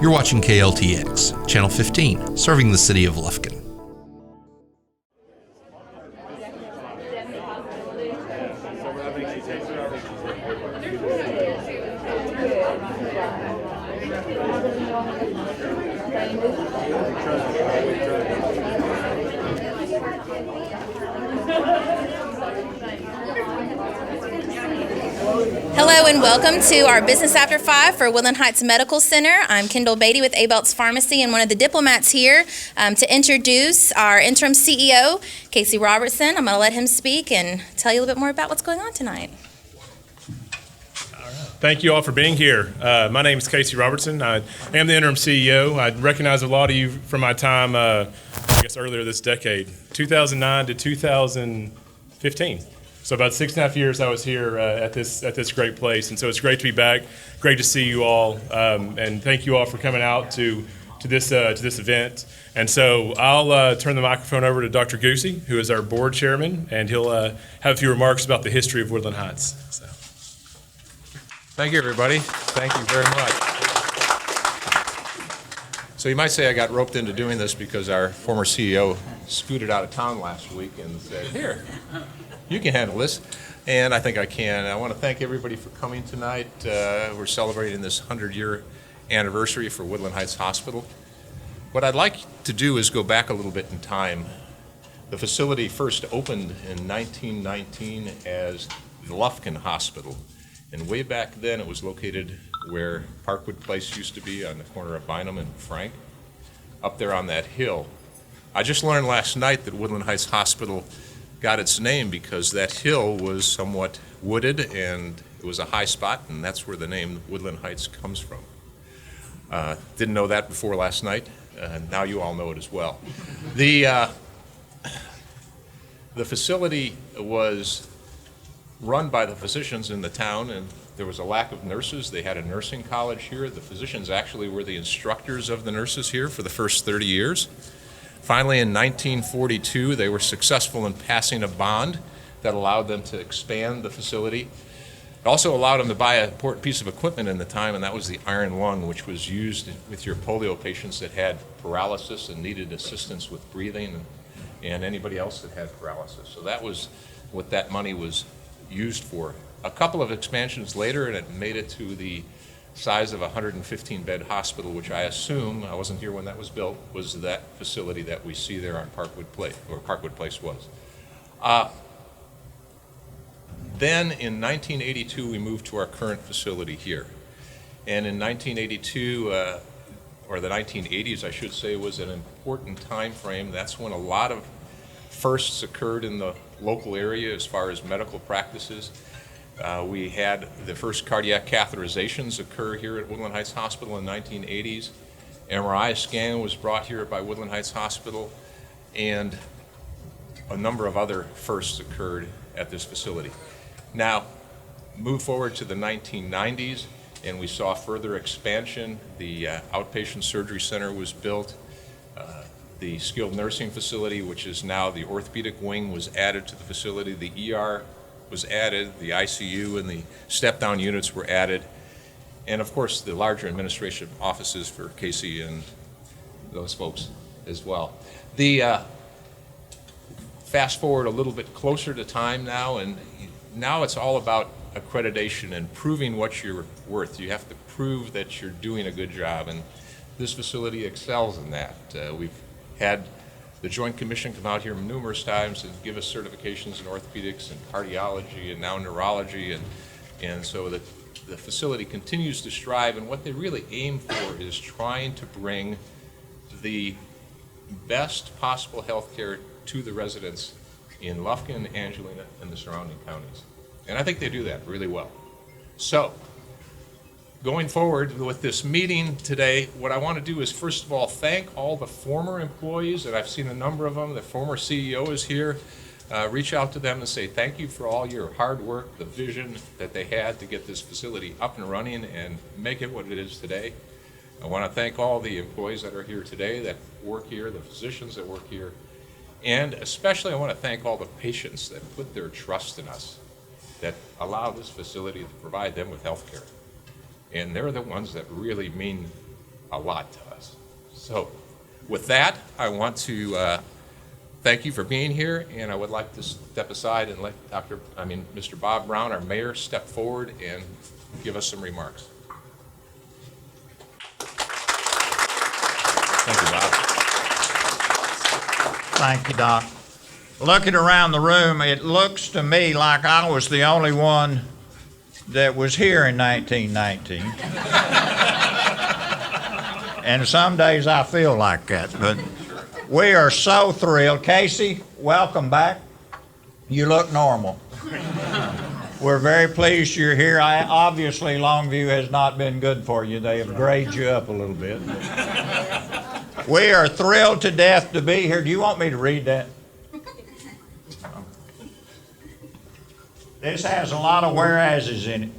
You're watching KLTX, Channel 15, serving the city of Lufkin. Hello and welcome to our Business After 5 for Woodland Heights Medical Center. I'm Kendall Beatty with A-Belts Pharmacy and one of the diplomats here to introduce our interim CEO, Casey Robertson. I'm going to let him speak and tell you a little bit more about what's going on tonight. Thank you all for being here. My name is Casey Robertson. I am the interim CEO. I recognize a lot of you from my time, earlier this decade, 2009 to 2015. So about 6.5 years I was here at this great place, and so it's great to be back. Great to see you all, and thank you all for coming out to this event. And so I'll turn the microphone over to Dr. Goosey, who is our board chairman, and he'll have a few remarks about the history of Woodland Heights. So. Thank you, everybody. Thank you very much. So you might say I got roped into doing this because our former CEO scooted out of town last week and said, "Here, you can handle this," and I think I can. I want to thank everybody for coming tonight. We're celebrating this 100-year anniversary for Woodland Heights Hospital. What I'd like to do is go back a little bit in time. The facility first opened in 1919 as the Lufkin Hospital, and way back then it was located where Parkwood Place used to be on the corner of Bynum and Frank, up there on that hill. I just learned last night that Woodland Heights Hospital got its name because that hill was somewhat wooded and it was a high spot, and that's where the name Woodland Heights comes from. Didn't know that before last night. Now you all know it as well. The facility was run by the physicians in the town, and there was a lack of nurses. They had a nursing college here. The physicians actually were the instructors of the nurses here for the first 30 years. Finally, in 1942, they were successful in passing a bond that allowed them to expand the facility. It also allowed them to buy an important piece of equipment in the time, and that was the iron lung, which was used with your polio patients that had paralysis and needed assistance with breathing, and anybody else that had paralysis. So that was what that money was used for. A couple of expansions later, and it made it to the size of a 115-bed hospital, which I assume, I wasn't here when that was built, was that facility that we see there on Parkwood Place, or Parkwood Place was. Then in 1982, we moved to our current facility here. And in 1982, or the 1980s, I should say, was an important time frame. That's when a lot of firsts occurred in the local area as far as medical practices. We had the first cardiac catheterizations occur here at Woodland Heights Hospital in the 1980s. MRI scan was brought here by Woodland Heights Hospital, and a number of other firsts occurred at this facility. Now, move forward to the 1990s, and we saw further expansion. The outpatient surgery center was built. The skilled nursing facility, which is now the orthopedic wing, was added to the facility. The ER was added, the ICU and the step-down units were added, and of course the larger administration offices for Casey and those folks as well. The fast forward a little bit closer to time now, and now it's all about accreditation and proving what you're worth. You have to prove that you're doing a good job, and this facility excels in that. We've had the Joint Commission come out here numerous times and give us certifications in orthopedics and cardiology and now neurology, and so the facility continues to strive, and what they really aim for is trying to bring the best possible health care to the residents in Lufkin, Angelina, and the surrounding counties. And I think they do that really well. So, going forward with this meeting today, what I want to do is first of all thank all the former employees, and I've seen a number of them. The former CEO is here. Reach out to them and say thank you for all your hard work, the vision that they had to get this facility up and running and make it what it is today. I want to thank all the employees that are here today that work here, the physicians that work here, and especially I want to thank all the patients that put their trust in us, that allow this facility to provide them with health care. And they're the ones that really mean a lot to us. So with that, I want to thank you for being here, and I would like to step aside and let Mr. Bob Brown, our mayor, step forward and give us some remarks. Thank you, Bob. Thank you, Doc. Looking around the room, it looks to me like I was the only one that was here in 1919. And some days I feel like that, but we are so thrilled. Casey, welcome back. You look normal. We're very pleased you're here. Obviously, Longview has not been good for you. They have graded you up a little bit. We are thrilled to death to be here. Do you want me to read that? This has a lot of whereases in it.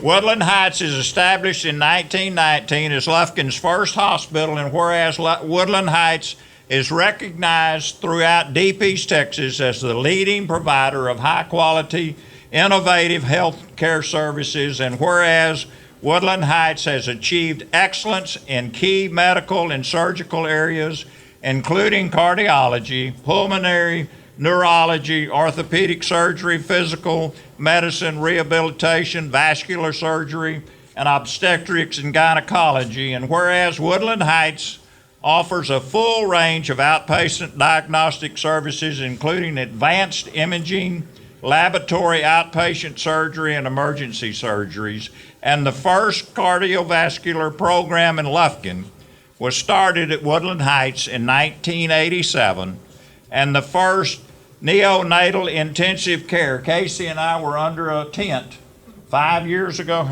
Woodland Heights is established in 1919 as Lufkin's first hospital, and whereas Woodland Heights is recognized throughout Deep East Texas as the leading provider of high-quality, innovative health care services, and whereas Woodland Heights has achieved excellence in key medical and surgical areas, including cardiology, pulmonary, neurology, orthopedic surgery, physical medicine, rehabilitation, vascular surgery, and obstetrics and gynecology. And whereas Woodland Heights offers a full range of outpatient diagnostic services, including advanced imaging, laboratory outpatient surgery, and emergency surgeries. And the first cardiovascular program in Lufkin was started at Woodland Heights in 1987. And the first neonatal intensive care, Casey and I were under a tent 5 years ago,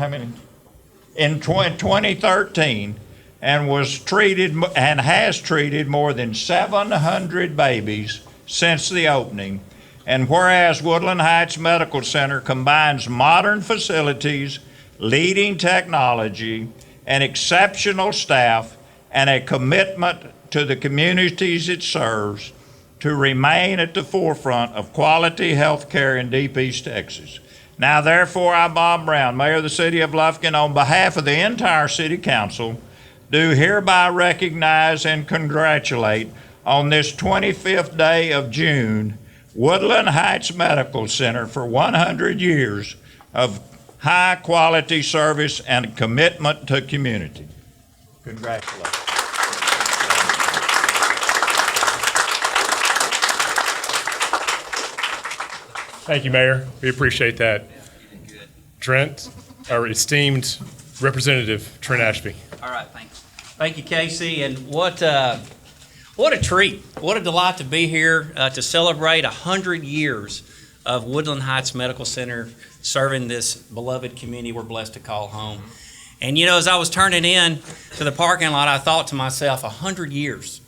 in 2013, and was treated and has treated more than 700 babies since the opening. And whereas Woodland Heights Medical Center combines modern facilities, leading technology, and exceptional staff, and a commitment to the communities it serves to remain at the forefront of quality health care in Deep East Texas. Now, therefore, I, Bob Brown, Mayor of the City of Lufkin, on behalf of the entire City Council, do hereby recognize and congratulate on this 25th day of June Woodland Heights Medical Center for 100 years of high-quality service and commitment to community. Congratulations. Thank you, Mayor. We appreciate that. Trent, our esteemed Representative Trent Ashby. All right, thanks. Thank you, Casey. And what a treat. What a delight to be here to celebrate 100 years of Woodland Heights Medical Center serving this beloved community we're blessed to call home. And you know, as I was turning in to the parking lot, I thought to myself, 100 years.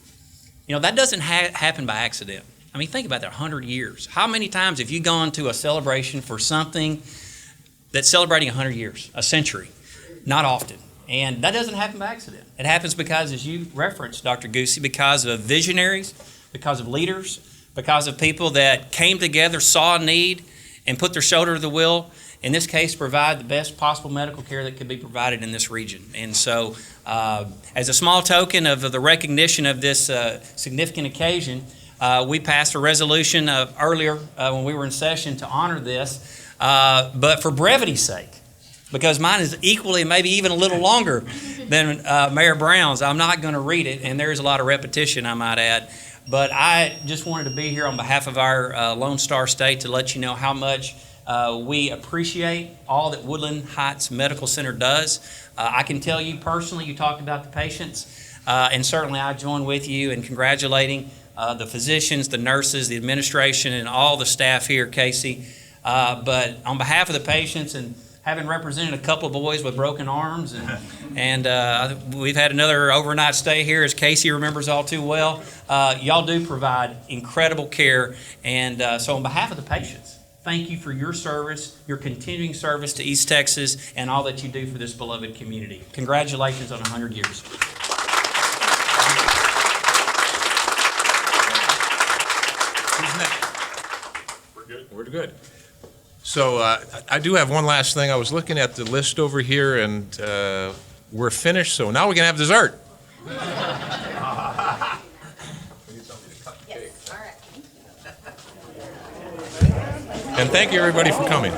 You know, that doesn't happen by accident. I mean, think about that, 100 years. How many times have you gone to a celebration for something that's celebrating 100 years, a century? Not often. And that doesn't happen by accident. It happens because, as you referenced, Dr. Goosey, because of visionaries, because of leaders, because of people that came together, saw a need, and put their shoulder to the wheel, in this case, provide the best possible medical care that could be provided in this region. And so, as a small token of the recognition of this significant occasion, we passed a resolution earlier when we were in session to honor this, but for brevity's sake, because mine is equally, maybe even a little longer than Mayor Brown's, I'm not going to read it, and there's a lot of repetition, I might add. But I just wanted to be here on behalf of our Lone Star State to let you know how much we appreciate all that Woodland Heights Medical Center does. I can tell you personally, you talked about the patients, and certainly I join with you in congratulating the physicians, the nurses, the administration, and all the staff here, Casey. But on behalf of the patients, and having represented a couple of boys with broken arms, and we've had another overnight stay here, as Casey remembers all too well. Y'all do provide incredible care, and so on behalf of the patients, thank you for your service, your continuing service to East Texas, and all that you do for this beloved community. Congratulations on 100 years. We're good. So I do have one last thing. I was looking at the list over here, and we're finished, so now we can have dessert. And thank you, everybody, for coming.